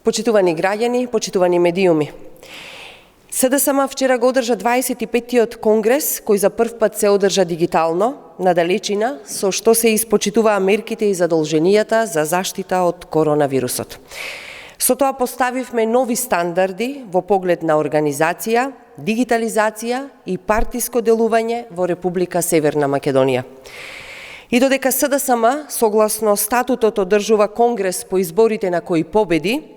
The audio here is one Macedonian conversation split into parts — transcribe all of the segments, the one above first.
Почитувани граѓани, почитувани медиуми. СДСМ вчера го одржа 25-тиот конгрес, кој за прв пат се одржа дигитално, на далечина, со што се испочитуваа мерките и задолженијата за заштита од коронавирусот. Со тоа поставивме нови стандарди во поглед на организација, дигитализација и партиско делување во Република Северна Македонија. И додека СДСМ, согласно статутот, одржува конгрес по изборите на кои победи,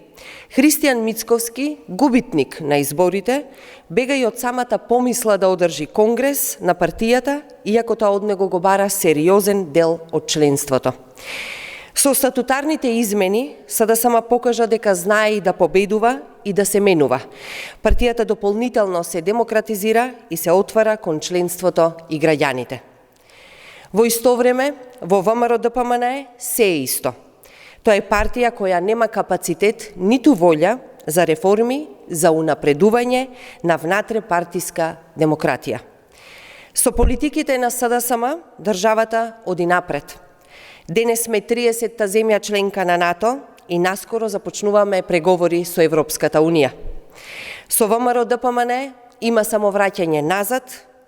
Христијан Мицковски, губитник на изборите, бега и од самата помисла да одржи конгрес на партијата, иако тоа од него го бара сериозен дел од членството. Со статутарните измени, СДСМ покажа дека знае и да победува и да се менува. Партијата дополнително се демократизира и се отвара кон членството и граѓаните. Во исто време, во ВМРО-ДПМНЕ се е исто. Тоа е партија која нема капацитет ниту волја за реформи, за унапредување на внатре-партиска демократија. Со политиките на СДСМ, државата оди напред. Денес сме 30-та земја членка на НАТО и наскоро започнуваме преговори со Европската Унија. Со ВМРО-ДПМНЕ има само враќање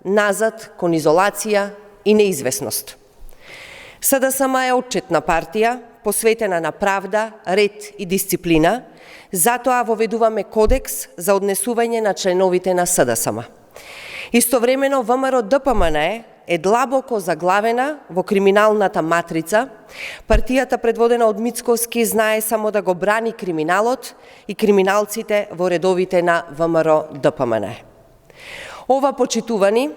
назад кон изолација и неизвестност. СДСМ е отчетна партија, посветена на правда, ред и дисциплина, затоа воведуваме кодекс за однесување на членовите на СДСМ. Истовремено ВМРО-ДПМНЕ е длабоко заглавена во криминалната матрица. Партијата предводена од Мицковски знае само да го брани криминалот и криминалците во редовите на ВМРО-ДПМНЕ. Ова, почитувани,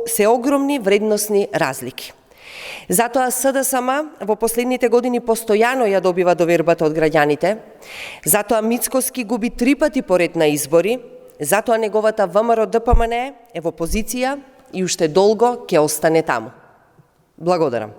се огромни вредносни разлики. Затоа СДСМ во последните години постојано ја добива довербата од граѓаните, затоа Мицковски губи 3 пати поред на избори, затоа неговата ВМРО-ДПМНЕ е во позиција и уште долго ќе остане таму. Благодарам.